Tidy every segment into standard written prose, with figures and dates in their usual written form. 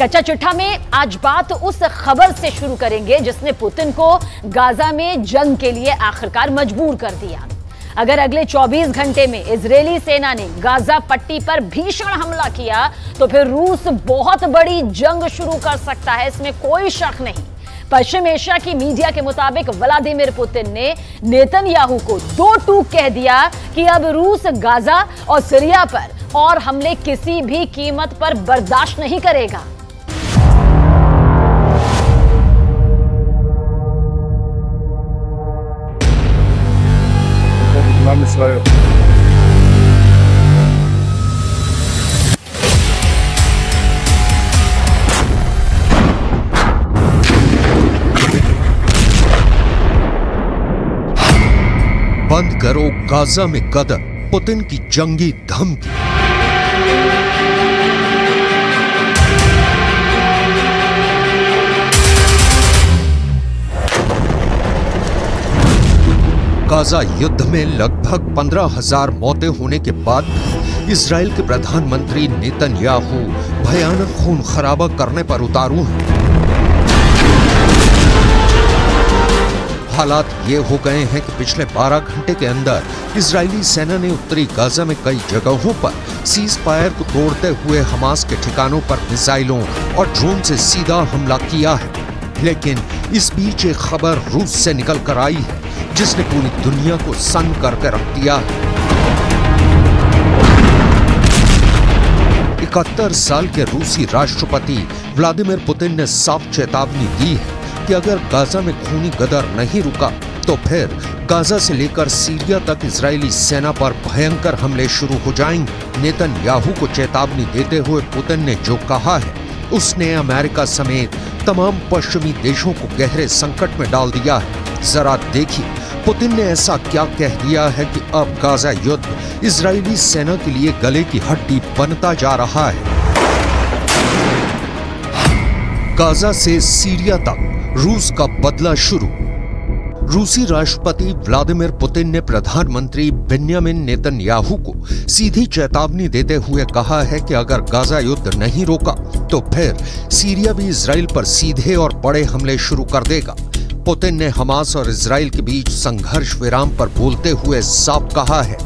कच्चा चिट्ठा में आज बात उस खबर से शुरू करेंगे जिसने पुतिन को गाजा में जंग के लिए आखिरकार मजबूर कर दिया। अगर अगले 24 घंटे में इजरायली सेना ने गाजा पट्टी पर भीषण हमला किया तो फिर रूस बहुत बड़ी जंग शुरू कर सकता है, इसमें कोई शक नहीं। पश्चिम एशिया की मीडिया के मुताबिक व्लादिमीर पुतिन ने नेतन्याहू को दो टूक कह दिया कि अब रूस गाजा और सीरिया पर और हमले किसी भी कीमत पर बर्दाश्त नहीं करेगा। बंद करो गाजा में कदम, पुतिन की जंगी धमकी। गाजा युद्ध में लगभग 15,000 मौतें होने के बाद इजराइल के प्रधानमंत्री नेतन्याहू भयानक खून खराबा करने पर उतारू हैं। हालात ये हो गए हैं कि पिछले 12 घंटे के अंदर इजरायली सेना ने उत्तरी गाजा में कई जगहों पर सीज फायर को तोड़ते हुए हमास के ठिकानों पर मिसाइलों और ड्रोन से सीधा हमला किया है। लेकिन इस बीच एक खबर रूस से निकल कर आई है जिसने पूरी दुनिया को सन्न करके रख दिया है। 71 साल के रूसी राष्ट्रपति व्लादिमीर पुतिन ने साफ चेतावनी दी है कि अगर गाजा में खूनी गदर नहीं रुका तो फिर गाजा से लेकर सीरिया तक इजरायली सेना पर भयंकर हमले शुरू हो जाएंगे। नेतन्याहू को चेतावनी देते हुए पुतिन ने जो कहा है उसने अमेरिका समेत तमाम पश्चिमी देशों को गहरे संकट में डाल दिया है। जरा देखिए पुतिन ने ऐसा क्या कह दिया है कि अब गाजा युद्ध इजरायली सेना के लिए गले की हड्डी बनता जा रहा है। गाजा से सीरिया तक रूस का बदला शुरू। रूसी राष्ट्रपति व्लादिमीर पुतिन ने प्रधानमंत्री बेन्यामिन नेतन्याहू को सीधी चेतावनी देते हुए कहा है कि अगर गाजा युद्ध नहीं रोका तो फिर सीरिया भी इजराइल पर सीधे और बड़े हमले शुरू कर देगा। पुतिन ने हमास और इजराइल के बीच संघर्ष विराम पर बोलते हुए साफ कहा है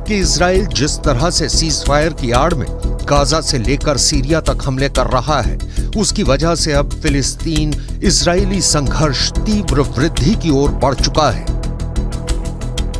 कि इजराइल जिस तरह से सीज फायर की आड़ में गाजा से लेकर सीरिया तक हमले कर रहा है उसकी वजह से अब फिलिस्तीन इजरायली संघर्ष तीव्र वृद्धि की ओर बढ़ चुका है।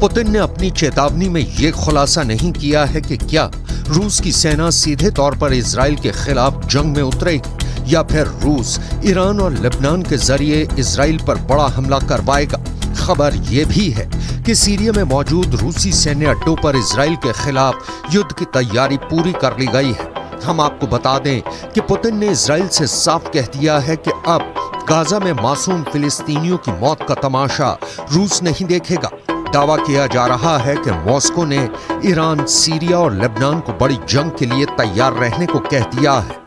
पुतिन ने अपनी चेतावनी में यह खुलासा नहीं किया है कि क्या रूस की सेना सीधे तौर पर इजराइल के खिलाफ जंग में उतरेगी या फिर रूस ईरान और लेबनान के जरिए इजराइल पर बड़ा हमला करवाएगा। खबर यह भी है कि सीरिया में मौजूद रूसी सैन्य अड्डों पर इजराइल के खिलाफ युद्ध की तैयारी पूरी कर ली गई है। हम आपको बता दें कि पुतिन ने इजराइल से साफ कह दिया है कि अब गाजा में मासूम फिलिस्तीनियों की मौत का तमाशा रूस नहीं देखेगा। दावा किया जा रहा है कि मॉस्को ने ईरान, सीरिया और लेबनान को बड़ी जंग के लिए तैयार रहने को कह दिया है।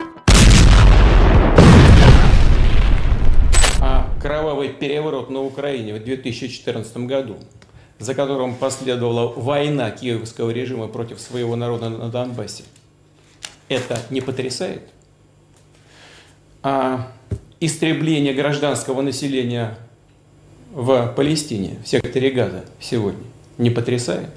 Кровавый переворот на Украине в 2014 году, за которым последовала война киевского режима против своего народа на Донбассе, это не потрясает? А истребление гражданского населения в Палестине, в секторе Газа сегодня, не потрясает?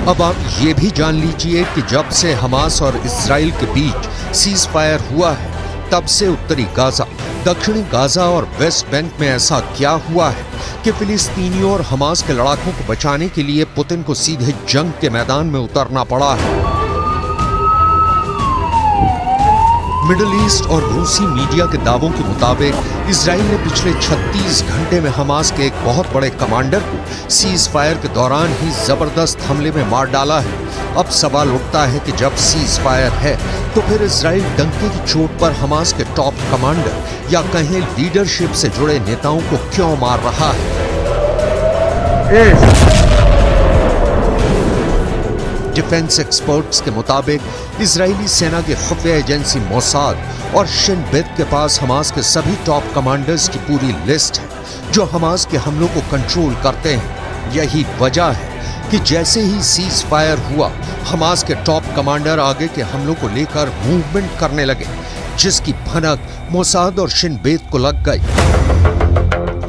अब आप ये भी जान लीजिए कि जब से हमास और इजराइल के बीच सीज फायर हुआ है तब से उत्तरी गाजा, दक्षिणी गाजा और वेस्ट बैंक में ऐसा क्या हुआ है कि फिलिस्तीनियों और हमास के लड़ाकों को बचाने के लिए पुतिन को सीधे जंग के मैदान में उतरना पड़ा है। मिडिल ईस्ट और रूसी मीडिया के दावों के मुताबिक इजराइल ने पिछले 36 घंटे में हमास के एक बहुत बड़े कमांडर को सीज फायर के दौरान ही जबरदस्त हमले में मार डाला है। अब सवाल उठता है कि जब सीज फायर है तो फिर इजराइल डंके की चोट पर हमास के टॉप कमांडर या कहें लीडरशिप से जुड़े नेताओं को क्यों मार रहा है। डिफेंस एक्सपर्ट्स के मुताबिक इजरायली सेना की खुफिया एजेंसी मोसाद और शिन बेत के पास हमास के सभी टॉप कमांडर्स की पूरी लिस्ट है जो हमास के हमलों को कंट्रोल करते हैं। यही वजह है कि जैसे ही सीज फायर हुआ, हमास के टॉप कमांडर आगे के हमलों को लेकर मूवमेंट करने लगे, जिसकी भनक मोसाद और शिन बेत को लग गई।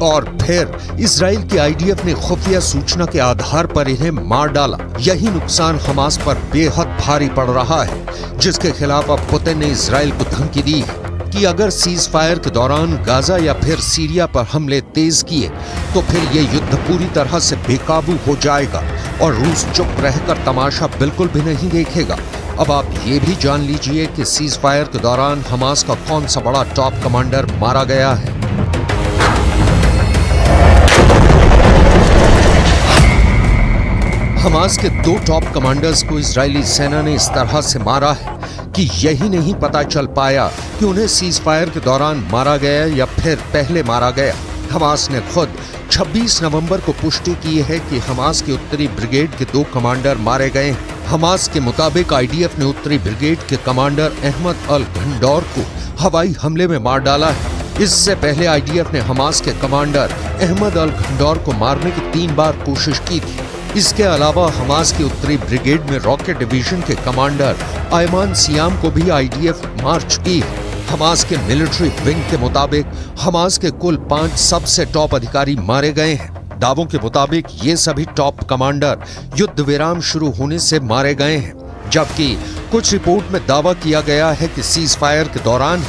और फिर इजराइल के आईडीएफ ने खुफिया सूचना के आधार पर इन्हें मार डाला। यही नुकसान हमास पर बेहद भारी पड़ रहा है, जिसके खिलाफ अब पुतिन ने इजराइल को धमकी दी है कि अगर सीज फायर के दौरान गाजा या फिर सीरिया पर हमले तेज किए तो फिर ये युद्ध पूरी तरह से बेकाबू हो जाएगा और रूस चुप रहकर तमाशा बिल्कुल भी नहीं देखेगा। अब आप ये भी जान लीजिए कि सीज फायर के दौरान हमास का कौन सा बड़ा टॉप कमांडर मारा गया है। हमास के 2 टॉप कमांडर्स को इजरायली सेना ने इस तरह से मारा है कि यही नहीं पता चल पाया कि उन्हें सीज फायर के दौरान मारा गया या फिर पहले मारा गया। हमास ने खुद 26 नवंबर को पुष्टि की है कि हमास के उत्तरी ब्रिगेड के 2 कमांडर मारे गए हैं। हमास के मुताबिक आईडीएफ ने उत्तरी ब्रिगेड के कमांडर अहमद अल घंडौर को हवाई हमले में मार डाला है। इससे पहले आईडीएफ ने हमास के कमांडर अहमद अल घंडौर को मारने की 3 बार कोशिश की थी। इसके अलावा हमास की उत्तरी ब्रिगेड में रॉकेट डिवीजन के कमांडर आयमान सियाम को भी आईडीएफ मार चुकी है। हमास के मिलिट्री विंग के मुताबिक हमास के कुल 5 सबसे टॉप अधिकारी मारे गए हैं। दावों के मुताबिक ये सभी टॉप कमांडर युद्ध विराम शुरू होने से मारे गए हैं, जबकि कुछ रिपोर्ट में दावा किया गया है कि सीज फायर के दौरान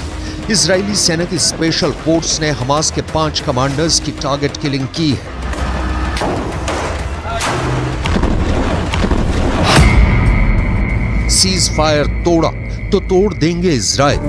इजरायली सेना की स्पेशल फोर्स ने हमास के 5 कमांडर्स की टारगेट किलिंग की है। सीज फायर तोड़ा तो तोड़ देंगे इजराइल।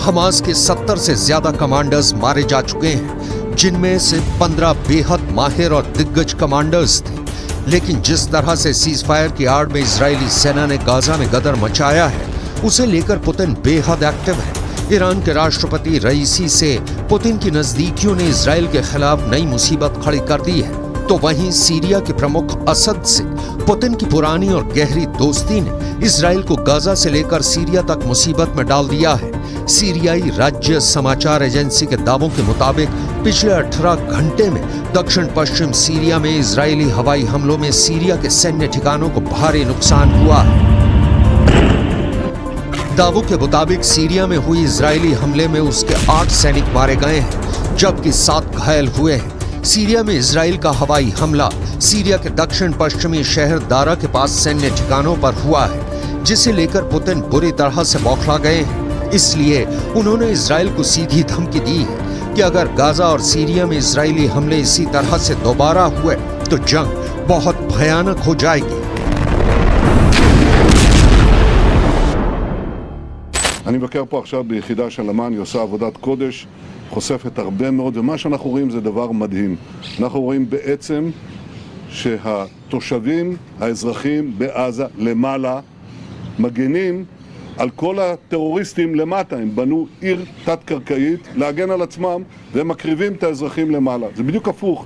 हमास के 70 से ज्यादा कमांडर्स मारे जा चुके हैं, जिनमें से 15 बेहद माहिर और दिग्गज कमांडर्स थे। लेकिन जिस तरह से सीज फायर की आड़ में इजरायली सेना ने गाजा में गदर मचाया है, उसे लेकर पुतिन बेहद एक्टिव है। ईरान के राष्ट्रपति रईसी से पुतिन की नजदीकियों ने इजराइल के खिलाफ नई मुसीबत खड़ी कर दी है, तो वहीं सीरिया के प्रमुख असद से पुतिन की पुरानी और गहरी दोस्ती ने इजराइल को गाजा से लेकर सीरिया तक मुसीबत में डाल दिया है। सीरियाई राज्य समाचार एजेंसी के दावों के मुताबिक पिछले 18 घंटे में दक्षिण पश्चिम सीरिया में इजरायली हवाई हमलों में सीरिया के सैन्य ठिकानों को भारी नुकसान हुआ है। दावों के मुताबिक सीरिया में हुई इजरायली हमले में उसके 8 सैनिक मारे गए हैं, जबकि 7 घायल हुए हैं। सीरिया में इजराइल का हवाई हमला सीरिया के दक्षिण पश्चिमी शहर दारा के पास सैन्य ठिकानों पर हुआ है, जिसे लेकर पुतिन बुरी तरह से बौखला गए हैं। इसलिए उन्होंने इजराइल को सीधी धमकी दी है कि अगर गाजा और सीरिया में इजरायली हमले इसी तरह से दोबारा हुए तो जंग बहुत भयानक हो जाएगी। אני מבקר פה עכשיו ביחידה של אמ"ן, היא עושה עבודת קודש, חושפת הרבה מאוד, ומה שאנחנו רואים זה דבר מדהים. אנחנו רואים בעצם שהתושבים, האזרחים בעזה למעלה, מגנים על כל הטרוריסטים למטה. הם בנו עיר תת-קרקעית להגן על עצמם, והם מקריבים את האזרחים למעלה. זה בדיוק הפוך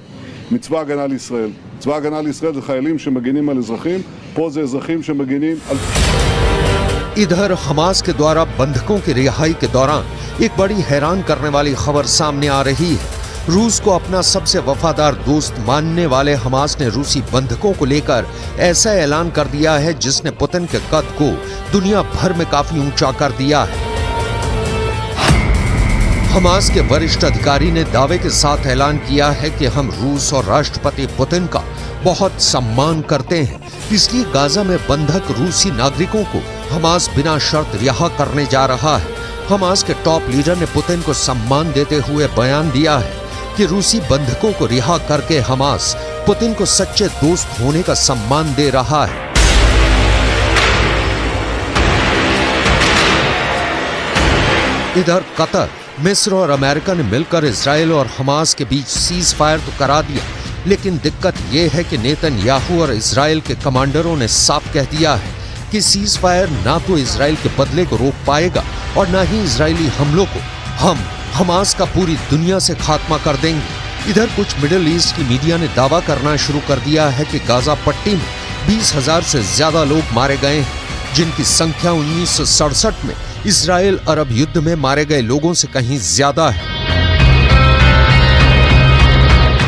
מצבא הגנה לישראל. צבא הגנה לישראל זה חיילים שמגנים על אזרחים, פה זה אזרחים שמגנים על... इधर हमास के द्वारा बंधकों की रिहाई के दौरान एक बड़ी हैरान करने वाली खबर सामने आ रही है। रूस को अपना सबसे वफादार दोस्त मानने वाले हमास ने रूसी बंधकों को लेकर ऐसा ऐलान कर दिया है जिसने पुतिन के कद को दुनिया भर में काफी ऊंचा कर दिया है। हमास के वरिष्ठ अधिकारी ने दावे के साथ ऐलान किया है कि हम रूस और राष्ट्रपति पुतिन का बहुत सम्मान करते हैं, इसलिए गाजा में बंधक रूसी नागरिकों को हमास बिना शर्त रिहा करने जा रहा है। हमास के टॉप लीडर ने पुतिन को सम्मान देते हुए बयान दिया है कि रूसी बंधकों को रिहा करके हमास पुतिन को सच्चे दोस्त होने का सम्मान दे रहा है। इधर कतर, मिस्र और अमेरिका ने मिलकर इजराइल और हमास के बीच सीज फायर तो करा दिया, लेकिन दिक्कत यह है कि नेतन्याहू और इजराइल के कमांडरों ने साफ कह दिया है कि सीज फायर ना तो इजराइल के बदले को रोक पाएगा और ना ही इजरायली हमलों को। हम हमास का पूरी दुनिया से खात्मा कर देंगे। इधर कुछ मिडिल ईस्ट की मीडिया ने दावा करना शुरू कर दिया है कि गाजा पट्टी में 20,000 से ज्यादा लोग मारे गए हैं, जिनकी संख्या 1967 में इजराइल अरब युद्ध में मारे गए लोगों से कहीं ज्यादा है।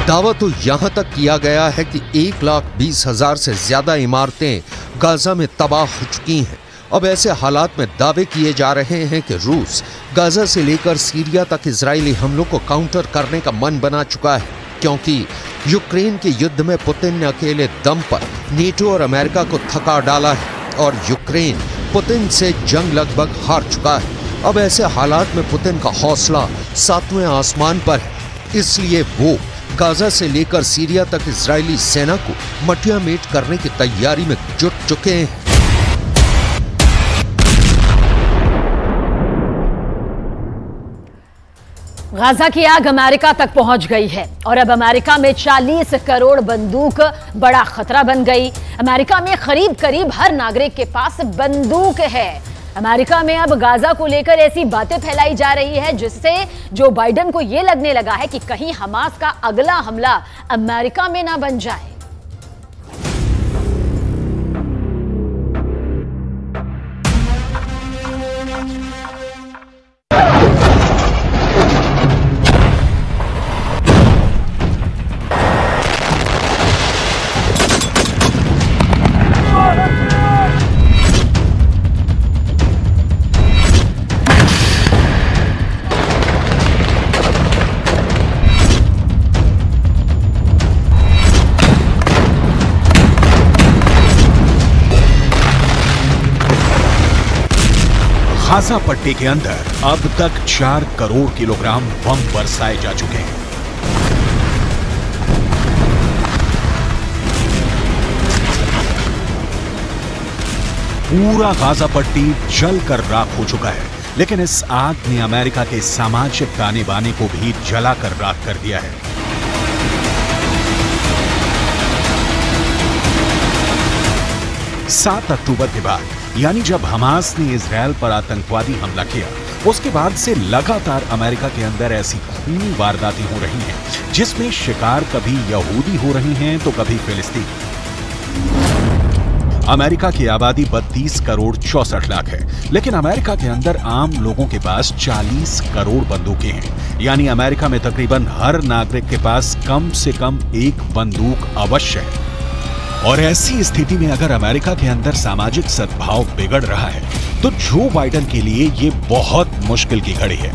दावा तो यहां तक किया गया है कि 1,20,000 से ज्यादा इमारतें गाजा में तबाह हो चुकी हैं। अब ऐसे हालात में दावे किए जा रहे हैं कि रूस गाजा से लेकर सीरिया तक इजरायली हमलों को काउंटर करने का मन बना चुका है, क्योंकि यूक्रेन के युद्ध में पुतिन ने अकेले दम पर नेटो और अमेरिका को थका डाला है और यूक्रेन पुतिन से जंग लगभग हार चुका है। अब ऐसे हालात में पुतिन का हौसला 7वें आसमान पर है, इसलिए वो गाजा से लेकर सीरिया तक इजरायली सेना को मटिया मेट करने की तैयारी में जुट चुके हैं। गाजा की आग अमेरिका तक पहुंच गई है और अब अमेरिका में 40 करोड़ बंदूक बड़ा खतरा बन गई। अमेरिका में करीब करीब हर नागरिक के पास बंदूक है। अमेरिका में अब गाजा को लेकर ऐसी बातें फैलाई जा रही है जिससे जो बाइडेन को यह लगने लगा है कि कहीं हमास का अगला हमला अमेरिका में ना बन जाए। गाजा पट्टी के अंदर अब तक 4 करोड़ किलोग्राम बम बरसाए जा चुके हैं। पूरा गाजा पट्टी जलकर राख हो चुका है, लेकिन इस आग ने अमेरिका के सामाजिक ताने बाने को भी जलाकर राख कर दिया है। सात अक्टूबर के बाद, यानी जब हमास ने इजरायल पर आतंकवादी हमला किया, उसके बाद से लगातार अमेरिका के अंदर ऐसी खूनी वारदातें हो रही हैं जिसमें शिकार कभी यहूदी हो रही हैं तो कभी फिलिस्तीन। अमेरिका की आबादी 32 करोड़ 64 लाख है, लेकिन अमेरिका के अंदर आम लोगों के पास 40 करोड़ बंदूकें हैं। यानी अमेरिका में तकरीबन हर नागरिक के पास कम से कम एक बंदूक अवश्य है। और ऐसी स्थिति में अगर अमेरिका के अंदर सामाजिक सद्भाव बिगड़ रहा है तो जो बाइडेन के लिए ये बहुत मुश्किल की घड़ी है।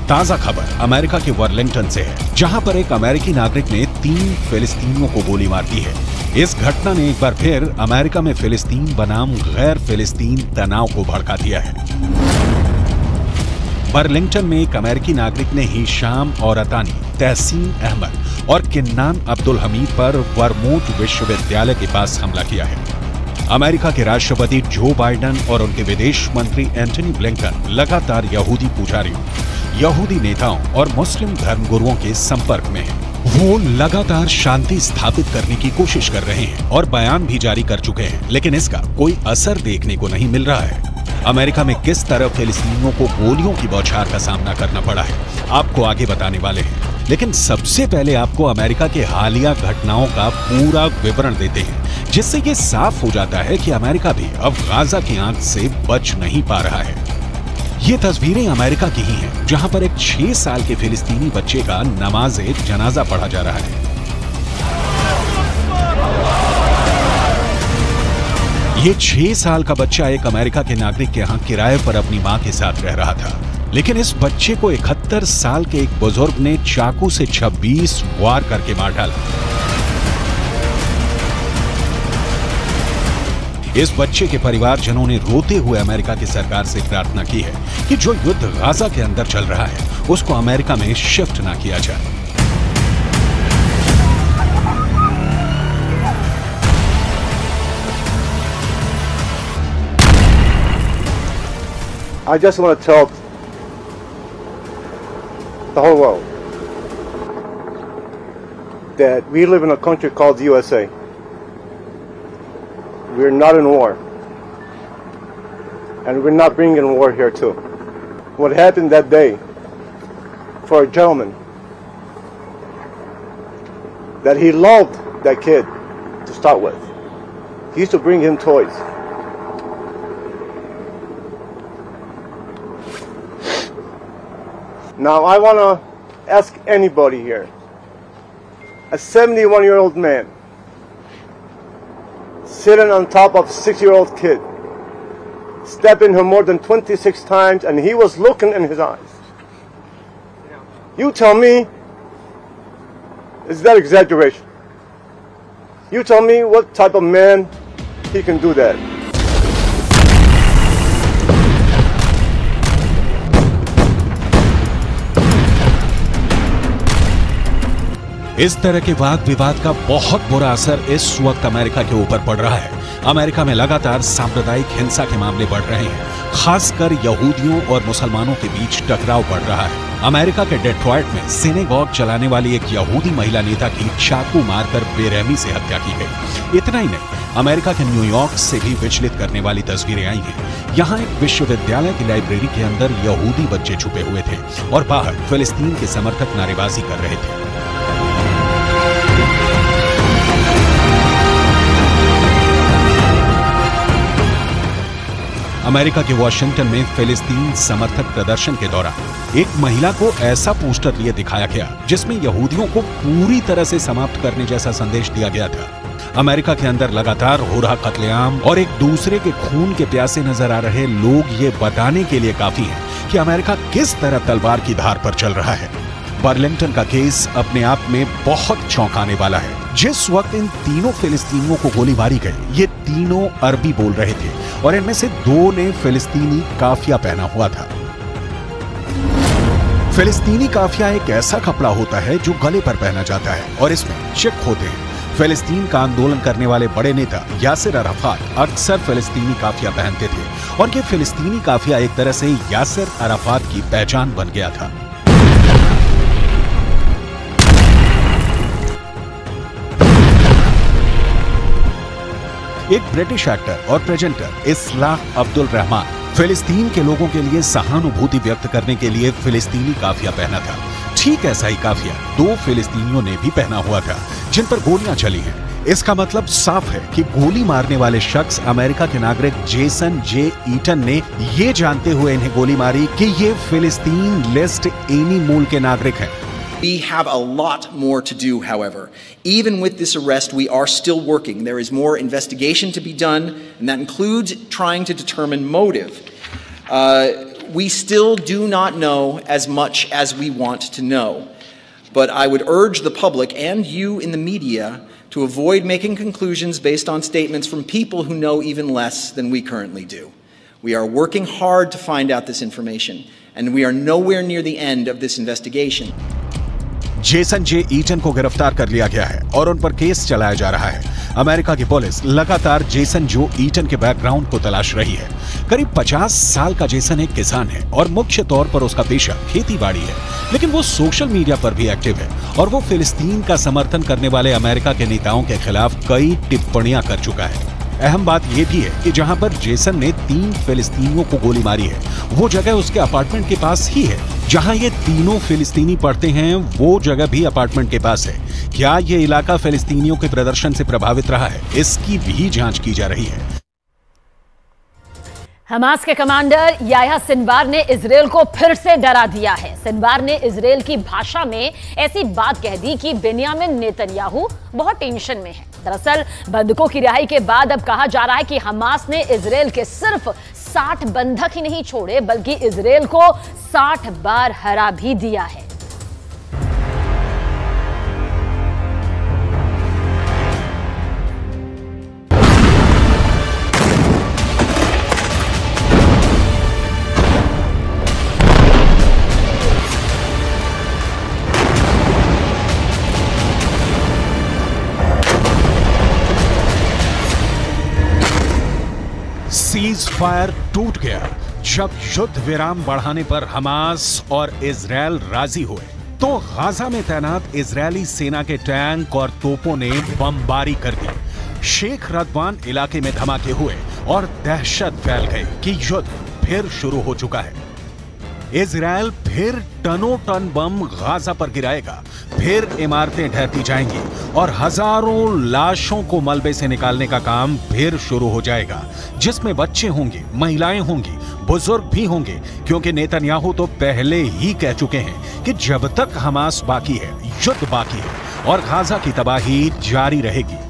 ताजा खबर अमेरिका के वर्लिंगटन से है, जहां पर एक अमेरिकी नागरिक ने 3 फिलिस्तीनियों को गोली मार दी है। इस घटना ने एक बार फिर अमेरिका में फिलिस्तीन बनाम गैर फिलिस्तीन तनाव को भड़का दिया है। वर्लिंगटन में एक अमेरिकी नागरिक ने हिशाम और अतानी, तहसीन अहमद और किन्नान अब्दुल हमीद पर वर्मोंट विश्वविद्यालय के पास हमला किया है। अमेरिका के राष्ट्रपति जो बाइडेन और उनके विदेश मंत्री एंटनी ब्लिंकन लगातार यहूदी पुजारियों, यहूदी नेताओं और मुस्लिम धर्मगुरुओं के संपर्क में हैं। वो लगातार शांति स्थापित करने की कोशिश कर रहे हैं और बयान भी जारी कर चुके हैं, लेकिन इसका कोई असर देखने को नहीं मिल रहा है। अमेरिका में किस तरह फिलिस्तीनियों को गोलियों की बौछार का सामना करना पड़ा है, आपको आगे बताने वाले हैं। लेकिन सबसे पहले आपको अमेरिका के हालिया घटनाओं का पूरा विवरण देते हैं, जिससे ये साफ हो जाता है कि अमेरिका भी अब गाजा की आंच से बच नहीं पा रहा है। ये तस्वीरें अमेरिका की ही हैं, जहां पर एक 6 साल के फिलिस्तीनी बच्चे का नमाज़े जनाजा पढ़ा जा रहा है। ये 6 साल का बच्चा एक अमेरिका के नागरिक के यहाँ किराए पर अपनी मां के साथ रह रहा था, लेकिन इस बच्चे को 71 साल के एक बुजुर्ग ने चाकू से 26 वार करके मार डाला। इस बच्चे के परिवारजनों ने रोते हुए अमेरिका की सरकार से प्रार्थना की है कि जो युद्ध गाजा के अंदर चल रहा है उसको अमेरिका में शिफ्ट ना किया जाए। I just want to tell the whole world that we live in a country called the USA. We're not in war, and we're not bringing war here too. What happened that day for a gentleman, that he loved that kid to start with. He used to bring him toys. Now I want to ask anybody here, a 71-year-old man sitting on top of a 6-year-old kid, stabbing her more than 26 times, and he was looking in his eyes. You tell me, is that exaggeration? You tell me what type of man he can do that. इस तरह के वाद विवाद का बहुत बुरा असर इस वक्त अमेरिका के ऊपर पड़ रहा है। अमेरिका में लगातार सांप्रदायिक हिंसा के मामले बढ़ रहे हैं, खासकर यहूदियों और मुसलमानों के बीच टकराव बढ़ रहा है। अमेरिका के डेट्रॉयट में सिनेगॉग चलाने वाली एक यहूदी महिला नेता की चाकू मारकर बेरहमी से हत्या की गई। इतना ही नहीं, अमेरिका के न्यूयॉर्क से भी विचलित करने वाली तस्वीरें आई हैं। यहाँ एक विश्वविद्यालय की लाइब्रेरी के अंदर यहूदी बच्चे छुपे हुए थे और बाहर फिलिस्तीन के समर्थक नारेबाजी कर रहे थे। अमेरिका के वॉशिंगटन में फिलिस्तीन समर्थक प्रदर्शन के दौरान एक महिला को ऐसा पोस्टर लिए दिखाया गया जिसमें यहूदियों को पूरी तरह से समाप्त करने जैसा संदेश दिया गया था। अमेरिका के अंदर लगातार हो रहा कत्लेआम और एक दूसरे के खून के प्यासे नजर आ रहे लोग ये बताने के लिए काफी हैं कि अमेरिका किस तरह तलवार की धार पर चल रहा है। बर्लिंगटन का केस अपने आप में बहुत चौंकाने वाला है। जिस वक्त इन तीनों फिलिस्तीनियों को गोली मारी गई, ये तीनों अरबी बोल रहे थे और इनमें से 2 ने फिलिस्तीनी काफिया पहना हुआ था। फिलिस्तीनी काफिया एक ऐसा कपड़ा होता है जो गले पर पहना जाता है और इसमें चिक होते हैं। फिलिस्तीन का आंदोलन करने वाले बड़े नेता यासिर अराफात अक्सर फिलिस्तीनी काफिया पहनते थे और ये फिलिस्तीनी काफिया एक तरह से यासिर अराफात की पहचान बन गया था। एक ब्रिटिश एक्टर और प्रेजेंटर इस्लाह अब्दुल रहमान फिलिस्तीन के लोगों के लिए सहानुभूति व्यक्त करने के लिए फिलिस्तीनी काफिया पहना था। ठीक ऐसा ही काफिया 2 फिलिस्तीनियों ने भी पहना हुआ था जिन पर गोलियां चली हैं। इसका मतलब साफ है कि गोली मारने वाले शख्स अमेरिका के नागरिक जेसन जे ईटन ने ये जानते हुए इन्हें गोली मारी कि ये फिलिस्तीन लिस्ट एनी मूल के नागरिक हैं। We have a lot more to do, however. Even with this arrest, we are still working. There is more investigation to be done, and that includes trying to determine motive. We still do not know as much as we want to know. But I would urge the public and you in the media to avoid making conclusions based on statements from people who know even less than we currently do. We are working hard to find out this information, and we are nowhere near the end of this investigation. Jason J Eaton को गिरफ्तार कर लिया गया है और उन पर case चलाया जा रहा है। अमेरिका की पुलिस लगातार जेसन जो ईटन के बैकग्राउंड को तलाश रही है। करीब 50 साल का जेसन एक किसान है और मुख्य तौर पर उसका पेशा खेती-बाड़ी है, लेकिन वो सोशल मीडिया पर भी एक्टिव है और वो फिलिस्तीन का समर्थन करने वाले अमेरिका के नेताओं के खिलाफ कई टिप्पणियां कर चुका है। अहम बात यह भी है कि जहां पर जेसन ने 3 फिलिस्तीनियों को गोली मारी है, वो जगह उसके अपार्टमेंट के पास ही है। जहां ये तीनों फिलिस्तीनी पढ़ते हैं, वो जगह भी अपार्टमेंट के पास है। क्या ये इलाका फिलिस्तीनियों के प्रदर्शन से प्रभावित रहा है, इसकी भी जांच की जा रही है। हमास के कमांडर याह्या सिनवार ने इजरायल को फिर से डरा दिया है। सिनवार ने इजरायल की भाषा में ऐसी बात कह दी कि बेन्यामिन नेतन्याहू बहुत टेंशन में है। दरअसल बंधकों की रिहाई के बाद अब कहा जा रहा है कि हमास ने इजरायल के सिर्फ 60 बंधक ही नहीं छोड़े, बल्कि इजरायल को 60 बार हरा भी दिया है। सीज फायर टूट गया जब युद्ध विराम बढ़ाने पर हमास और इजरायल राजी हुए तो गाजा में तैनात इजरायली सेना के टैंक और तोपों ने बमबारी कर दी। शेख रदवान इलाके में धमाके हुए और दहशत फैल गई कि युद्ध फिर शुरू हो चुका है। इजरायल फिर टनों टन बम गाजा पर गिराएगा, फिर इमारतें ढहती जाएंगी और हजारों लाशों को मलबे से निकालने का काम फिर शुरू हो जाएगा, जिसमें बच्चे होंगे, महिलाएं होंगी, बुजुर्ग भी होंगे, क्योंकि नेतन्याहू तो पहले ही कह चुके हैं कि जब तक हमास बाकी है, युद्ध बाकी है। और गाजा की तबाही जारी रहेगी।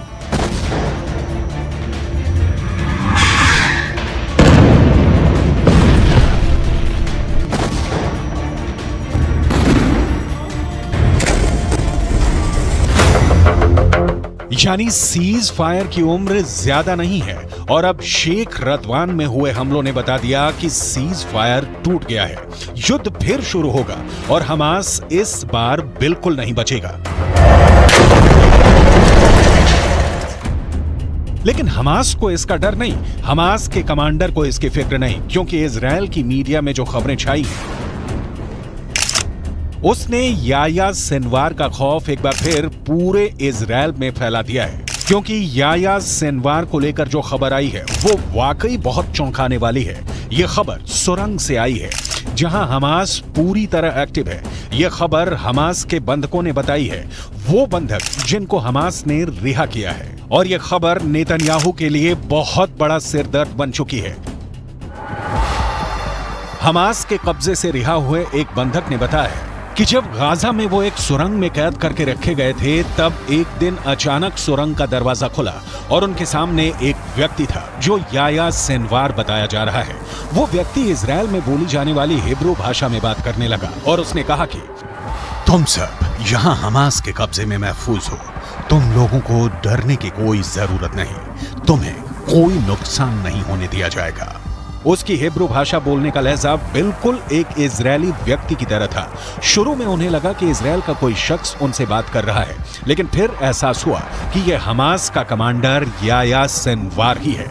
यानी सीज फायर की उम्र ज्यादा नहीं है और अब शेख रदवान में हुए हमलों ने बता दिया कि सीज फायर टूट गया है। युद्ध फिर शुरू होगा और हमास इस बार बिल्कुल नहीं बचेगा। लेकिन हमास को इसका डर नहीं, हमास के कमांडर को इसकी फिक्र नहीं, क्योंकि इजराइल की मीडिया में जो खबरें छाई हैं उसने याह्या सिनवार का खौफ एक बार फिर पूरे इजराइल में फैला दिया है। क्योंकि याह्या सिनवार को लेकर जो खबर आई है वो वाकई बहुत चौंकाने वाली है। ये खबर सुरंग से आई है जहां हमास पूरी तरह एक्टिव है। ये खबर हमास के बंधकों ने बताई है, वो बंधक जिनको हमास ने रिहा किया है। और ये खबर नेतन्याहू के लिए बहुत बड़ा सिरदर्द बन चुकी है। हमास के कब्जे से रिहा हुए एक बंधक ने बताया कि जब गाजा में वो एक सुरंग में कैद करके रखे गए थे, तब एक दिन अचानक सुरंग का दरवाजा खुला और उनके सामने एक व्यक्ति था जो याह्या सिनवार बताया जा रहा है। वो व्यक्ति इजराइल में बोली जाने वाली हिब्रू भाषा में बात करने लगा और उसने कहा कि तुम सब यहाँ हमास के कब्जे में महफूज हो, तुम लोगों को डरने की कोई जरूरत नहीं, तुम्हें कोई नुकसान नहीं होने दिया जाएगा। उसकी हिब्रू भाषा बोलने का लहजा बिल्कुल एक इजरायली व्यक्ति की तरह था। शुरू में उन्हें लगा कि इजराइल का कोई शख्स उनसे बात कर रहा है, लेकिन फिर एहसास हुआ कि यह हमास का कमांडर याह्या सिनवार ही है।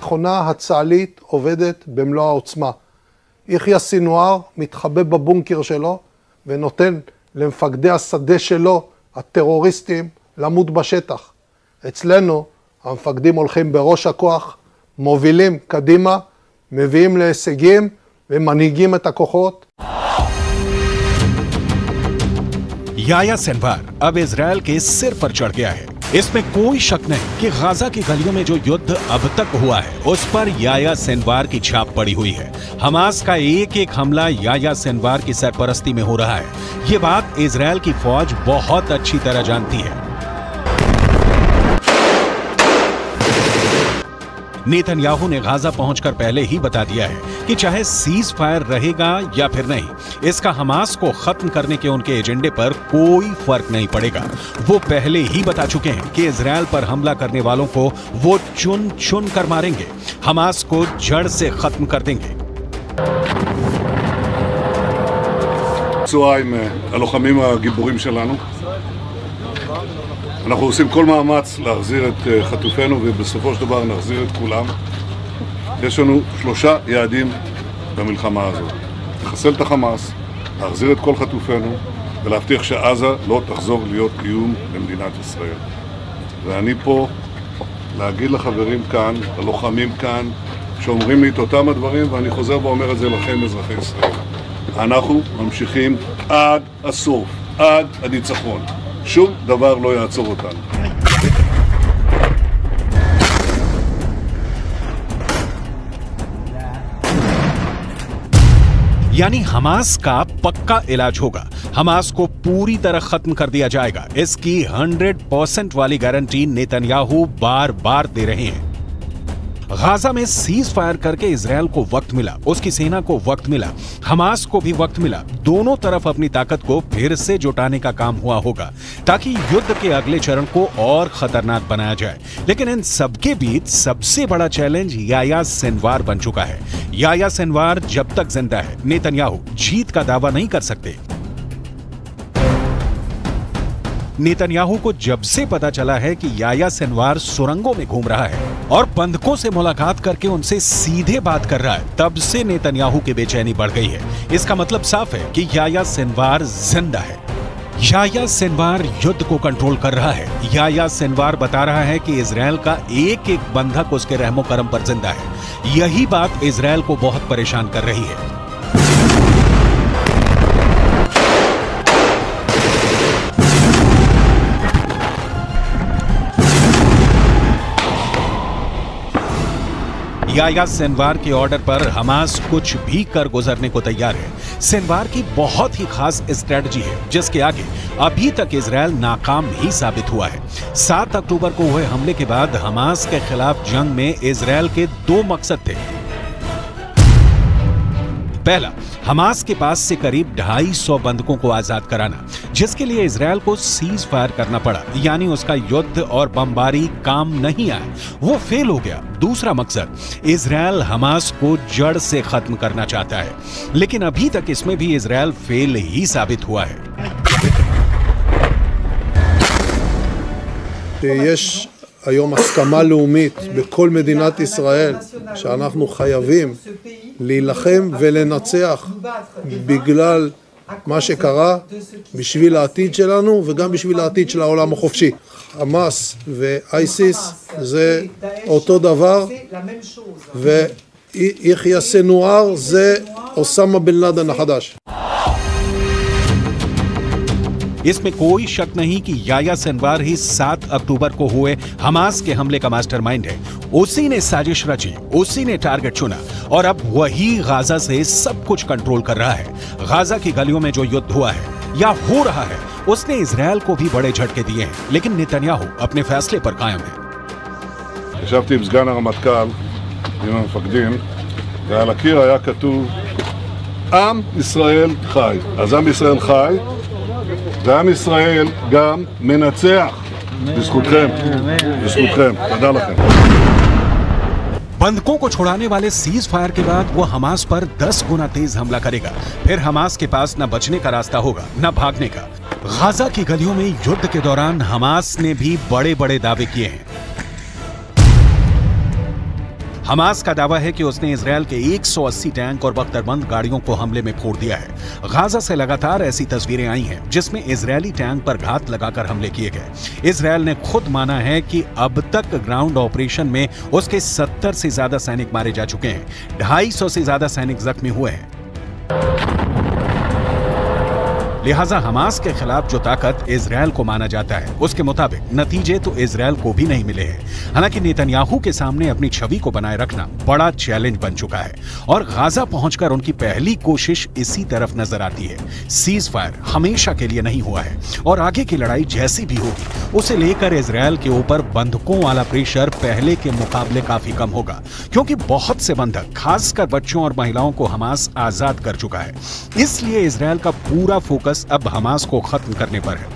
המכונה הצה"לית עובדת במלוא העוצמה. יחיא סינואר מתחבא בבונקר שלו ונותן למפקדי השדה שלו, הטרוריסטים, למות בשטח. אצלנו המפקדים הולכים בראש הכוח, מובילים קדימה, מביאים להישגים ומנהיגים את הכוחות. याह्या सिनवार अब इजराइल के सिर पर चढ़ गया है। इसमें कोई शक नहीं कि गाजा की गलियों में जो युद्ध अब तक हुआ है उस पर याह्या सिनवार की छाप पड़ी हुई है। हमास का एक एक हमला याह्या सिनवार की सरपरस्ती में हो रहा है। ये बात इजराइल की फौज बहुत अच्छी तरह जानती है। नेतन्याहू ने गाजा पहुंचकर पहले ही बता दिया है कि चाहे सीज फायर रहेगा या फिर नहीं, इसका हमास को खत्म करने के उनके एजेंडे पर कोई फर्क नहीं पड़ेगा। वो पहले ही बता चुके हैं कि इजराइल पर हमला करने वालों को वो चुन चुन कर मारेंगे, हमास को जड़ से खत्म कर देंगे। צהריים הלוחמים הגיבורים שלנו. אנחנו עושים כל מאמץ להחזיר את חטופינו ובסופו של דבר נחזיר את כולם. יש לנו 3 יעדים במלחמה הזאת. לחסל את החמאס, להחזיר את כל חטופינו ולהבטיח שעזה לא תחזור להיות איום למדינת ישראל. ואני פה להגיד לחברים כאן, ללוחמים כאן, שאומרים לי את אותם הדברים, ואני חוזר ואומר את זה לכם אזרחי ישראל. אנחנו ממשיכים עד הסוף, עד הניצחון. שום דבר לא יעצור אותנו. यानी हमास का पक्का इलाज होगा, हमास को पूरी तरह खत्म कर दिया जाएगा। इसकी 100% वाली गारंटी नेतन्याहू बार बार दे रहे हैं। गाजा में सीज फायर करके इजराइल को वक्त मिला, उसकी सेना को वक्त मिला, हमास को भी वक्त मिला। दोनों तरफ अपनी ताकत को फिर से जुटाने का काम हुआ होगा ताकि युद्ध के अगले चरण को और खतरनाक बनाया जाए। लेकिन इन सबके बीच सबसे बड़ा चैलेंज याह्या सिनवार बन चुका है। याह्या सिनवार जब तक जिंदा है, नेतन्याहू जीत का दावा नहीं कर सकते। नेतन्याहू को जब से पता चला है कि याह्या सिनवार सुरंगों में घूम रहा है और बंधकों से मुलाकात करके उनसे सीधे बात कर रहा है, तब से नेतन्याहू की बेचैनी बढ़ गई है। इसका मतलब साफ है कि याह्या सिनवार जिंदा है। याह्या सिनवार युद्ध को कंट्रोल कर रहा है। याह्या सिनवार बता रहा है कि इजराइल का एक एक बंधक उसके रहमो करम पर जिंदा है। यही बात इजराइल को बहुत परेशान कर रही है। याह्या सिनवार के ऑर्डर पर हमास कुछ भी कर गुजरने को तैयार है। सिनवार की बहुत ही खास स्ट्रेटजी है जिसके आगे अभी तक इजरायल नाकाम ही साबित हुआ है। 7 अक्टूबर को हुए हमले के बाद हमास के खिलाफ जंग में इजरायल के 2 मकसद थे। पहला, हमास के पास से करीब 250 बंधकों को आजाद कराना, जिसके लिए इजरायल को सीज फायर करना पड़ा, यानी उसका युद्ध और बमबारी काम नहीं आया, वो फेल हो गया। दूसरा मकसद, इजरायल हमास को जड़ से खत्म करना चाहता है, लेकिन अभी तक इसमें भी इजरायल फेल ही साबित हुआ है। יש היום הסכמה לאומית בכל מדינת ישראל שאנחנו חייבים להילחם ולנצח בגלל מה שקרה, בשביל העתיד שלנו וגם בשביל העתיד של העולם החופשי. חמאס ואייסיס זה אותו דבר, ויחיא סנואר זה אוסמה בן לאדן החדש. इसमें कोई शक नहीं कि याह्या सिनवार ही 7 अक्टूबर को हुए हमास के हमले का मास्टरमाइंड है। उसी ने साजिश रची, उसी ने टारगेट चुना और अब वही गाजा से सब कुछ कंट्रोल कर रहा है। गाजा की गलियों में जो युद्ध हुआ है या हो रहा है, उसने इजरायल को भी बड़े झटके दिए हैं, लेकिन नेतन्याहू अपने फैसले पर कायम है। ישבתי עם סגן הרמטכ"ל, עם המפקדים, ועל הקיר היה כתוב עם ישראל חי. אז עם ישראל חי, ועם ישראל גם מנצח. בזכותכם, בזכותכם. תודה לכם. बंधकों को छुड़ाने वाले सीज फायर के बाद वो हमास पर 10 गुना तेज हमला करेगा। फिर हमास के पास न बचने का रास्ता होगा न भागने का। गाजा की गलियों में युद्ध के दौरान हमास ने भी बड़े बड़े दावे किए हैं। हमास का दावा है कि उसने इजरायल के 180 टैंक और बख्तरबंद गाड़ियों को हमले में फोड़ दिया है। गाजा से लगातार ऐसी तस्वीरें आई हैं जिसमें इजरायली टैंक पर घात लगाकर हमले किए गए। इजरायल ने खुद माना है कि अब तक ग्राउंड ऑपरेशन में उसके 70 से ज्यादा सैनिक मारे जा चुके हैं, 250 से ज्यादा सैनिक जख्मी हुए हैं। लिहाजा हमास के खिलाफ जो ताकत इजरायल को माना जाता है, उसके मुताबिक नतीजे तो इजरायल को भी नहीं मिले हैं। हालांकि नेतन्याहू के सामने अपनी छवि को बनाए रखना बड़ा चैलेंज बन चुका है और गाजा पहुंचकर उनकी पहली कोशिश इसी तरफ नजर आती है। सीज फायर हमेशा के लिए नहीं हुआ है और आगे की लड़ाई जैसी भी होगी, उसे लेकर इजरायल के ऊपर बंधकों वाला प्रेशर पहले के मुकाबले काफी कम होगा, क्योंकि बहुत से बंधक, खासकर बच्चों और महिलाओं को हमास आजाद कर चुका है। इसलिए इजरायल का पूरा फोकस अब हमास को खत्म करने पर है।